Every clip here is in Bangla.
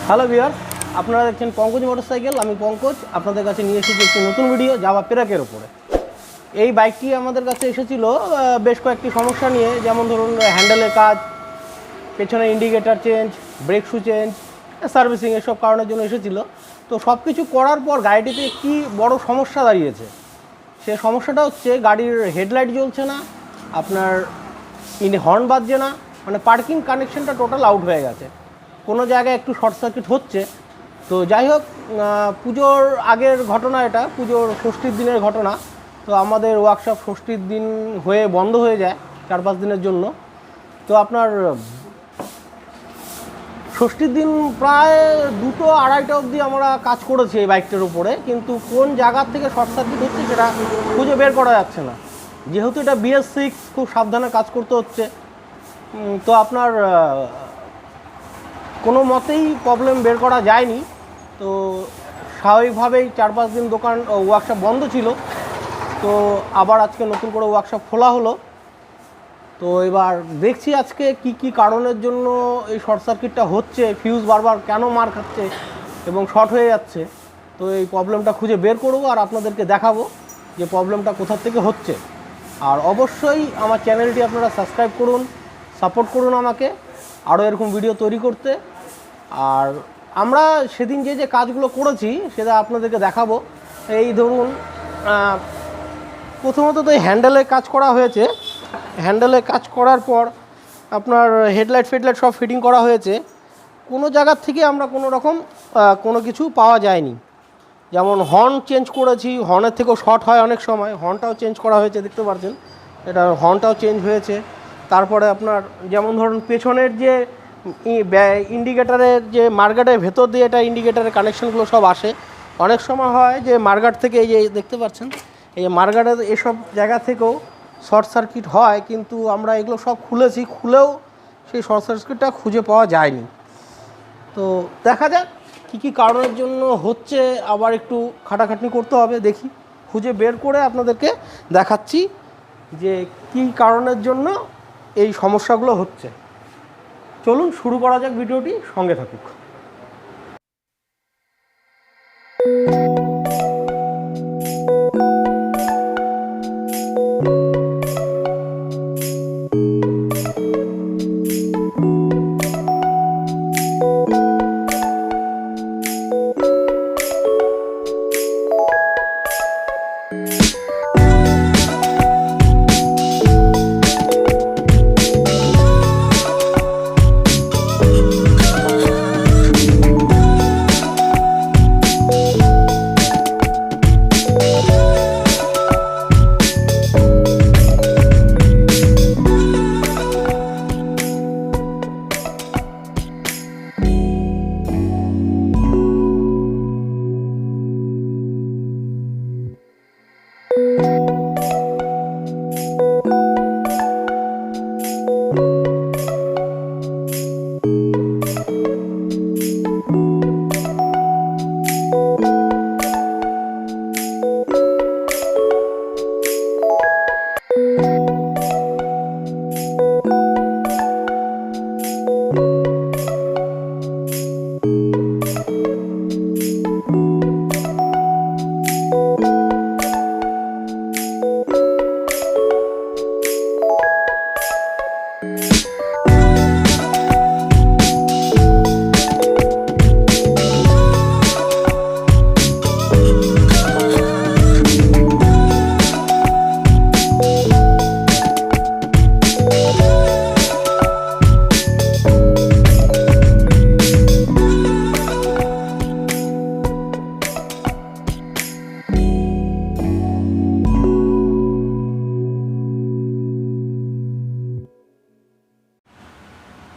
হ্যালো ভিউয়ার্স, আপনারা দেখছেন পঙ্কজ মোটরসাইকেল। আমি পঙ্কজ আপনাদের কাছে নিয়ে এসেছি একটি নতুন ভিডিও জাভা পেরাকের ওপরে। এই বাইকটি আমাদের কাছে এসেছিল বেশ কয়েকটি সমস্যা নিয়ে, যেমন ধরুন হ্যান্ডেলের কাজ, পেছনে indicator change, brake shoe change, servicing, এসব কারণের জন্য এসেছিল। তো সব কিছু করার পর গাড়িটিতে একটি বড় সমস্যা দাঁড়িয়েছে। সে সমস্যাটা হচ্ছে গাড়ির হেডলাইট জ্বলছে না, আপনার হর্ন বাজছে না, মানে পার্কিং কানেকশনটা টোটাল আউট হয়ে গেছে। কোনো জায়গায় একটু শর্ট সার্কিট হচ্ছে। তো যাই হোক, পুজোর আগের ঘটনা, এটা পুজোর ষষ্ঠীর দিনের ঘটনা। তো আমাদের ওয়ার্কশপ ষষ্ঠীর দিন হয়ে বন্ধ হয়ে যায় 4-5 দিনের জন্য। তো আপনার ষষ্ঠীর দিন প্রায় 2টা-2:30টা অবধি আমরা কাজ করেছি এই বাইকটার উপরে, কিন্তু কোন জায়গার থেকে শর্ট সার্কিট হচ্ছে সেটা খুঁজে বের করা যাচ্ছে না। যেহেতু এটা BS6, খুব সাবধানে কাজ করতে হচ্ছে। তো আপনার কোনো মতেই প্রবলেম বের করা যায়নি। তো স্বাভাবিকভাবেই 4-5 দিন দোকান ওয়ার্কশপ বন্ধ ছিল। তো আবার আজকে নতুন করে ওয়ার্কশপ খোলা হলো। তো এবার দেখছি আজকে কি কারণের জন্য এই শর্ট সার্কিটটা হচ্ছে, ফিউজ বারবার কেন মার খাচ্ছে এবং শর্ট হয়ে যাচ্ছে। তো এই প্রবলেমটা খুঁজে বের করবো আর আপনাদেরকে দেখাবো যে প্রবলেমটা কোথা থেকে হচ্ছে। আর অবশ্যই আমার চ্যানেলটি আপনারা সাবস্ক্রাইব করুন, সাপোর্ট করুন আমাকে আরও এরকম ভিডিও তৈরি করতে। আর আমরা সেদিন যে কাজগুলো করেছি সেটা আপনাদেরকে দেখাবো। এই ধরুন, প্রথমত তো এই হ্যান্ডেলে কাজ করা হয়েছে। হ্যান্ডেলে কাজ করার পর আপনার হেডলাইট ফেডলাইট সব ফিটিং করা হয়েছে। কোনো জায়গার থেকে আমরা কোনো রকম কোনো কিছু পাওয়া যায়নি। যেমন হর্ন চেঞ্জ করেছি, হর্নের থেকেও শর্ট হয় অনেক সময়, হর্নটাও চেঞ্জ করা হয়েছে, দেখতে পাচ্ছেন এটা হর্নটাও চেঞ্জ হয়েছে। তারপরে আপনার যেমন ধরুন পেছনের যে ইন্ডিকেটারের যে মার্গাটের ভেতর দিয়ে এটা ইন্ডিকেটারের কানেকশানগুলো সব আসে। অনেক সময় হয় যে মার্গাট থেকে, এই যে দেখতে পাচ্ছেন এই মার্গাটের এসব জায়গা থেকেও শর্ট সার্কিট হয়, কিন্তু আমরা এগুলো সব খুলেছি, খুলেও সেই শর্ট সার্কিটটা খুঁজে পাওয়া যায়নি। তো দেখা যাক কী কারণের জন্য হচ্ছে, আবার একটু খাটাখাটনি করতে হবে, দেখি খুঁজে বের করে আপনাদেরকে দেখাচ্ছি যে কী কারণের জন্য এই সমস্যাগুলো হচ্ছে। চলুন শুরু করা যাক ভিডিওটি, সঙ্গে থাকুক।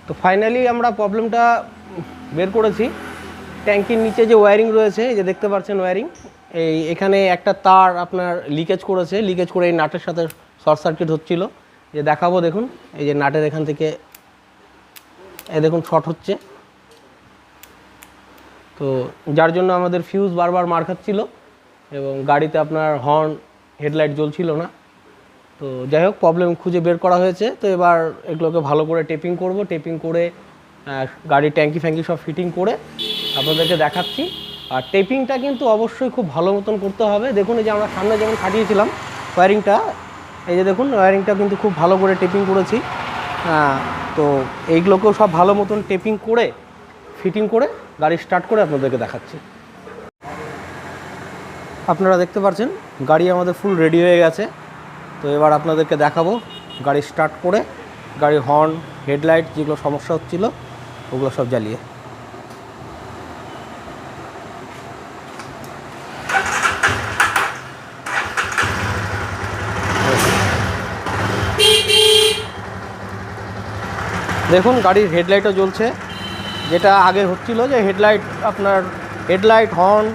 তো ফাইনালি আমরা প্রবলেমটা বের করেছি। ট্যাঙ্কির নিচে যে ওয়্যারিং রয়েছে, এই যে দেখতে পাচ্ছেন ওয়্যারিং, এখানে একটা তার আপনার লিকেজ করেছে, লিকেজ করে এই নাটের সাথে শর্ট সার্কিট হচ্ছিল। যে দেখাবো, দেখুন এই যে নাটের এখান থেকে দেখুন শর্ট হচ্ছে। তো যার জন্য আমাদের ফিউজ বারবার মার খাচ্ছিল এবং গাড়িতে আপনার হর্ন হেডলাইট জ্বলছিল না। তো যাই হোক, প্রবলেম খুঁজে বের করা হয়েছে। তো এবার এগুলোকে ভালো করে টেপিং করব, টেপিং করে গাড়ির ট্যাঙ্কি ফ্যাঙ্কি সব ফিটিং করে আপনাদেরকে দেখাচ্ছি। আর টেপিংটা কিন্তু অবশ্যই খুব ভালো মতন করতে হবে। দেখুন এই যে আমরা সামনে যেমন খাটিয়েছিলাম ওয়্যারিংটা, এই যে দেখুন ওয়্যারিংটা কিন্তু খুব ভালো করে টেপিং করেছি। তো এইগুলোকেও সব ভালো মতন টেপিং করে ফিটিং করে গাড়ি স্টার্ট করে আপনাদেরকে দেখাচ্ছি। আপনারা দেখতে পাচ্ছেন গাড়ি আমাদের ফুল রেডি হয়ে গেছে। তো এবার আপনাদেরকে দেখাবো গাড়ি স্টার্ট করে গাড়ির হর্ন, হেডলাইট যেগুলো সমস্যা হচ্ছিলো ওগুলো সব জ্বালিয়ে। দেখুন গাড়ির হেডলাইটও জ্বলছে, যেটা আগে হচ্ছিল যে হেডলাইট আপনার হেডলাইট, হর্ন,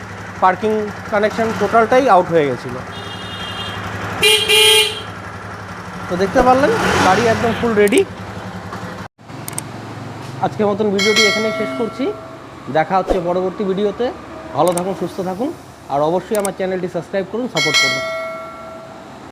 পার্কিং কানেকশন টোটালটাই আউট হয়ে গেছিলো। তো দেখতে পারলেন গাড়ি একদম ফুল রেডি। আজকের মতন ভিডিওটি এখানেই শেষ করছি। দেখা হচ্ছে পরবর্তী ভিডিওতে। ভালো থাকুন, সুস্থ থাকুন, আর অবশ্যই আমার চ্যানেলটি সাবস্ক্রাইব করুন, সাপোর্ট করুন।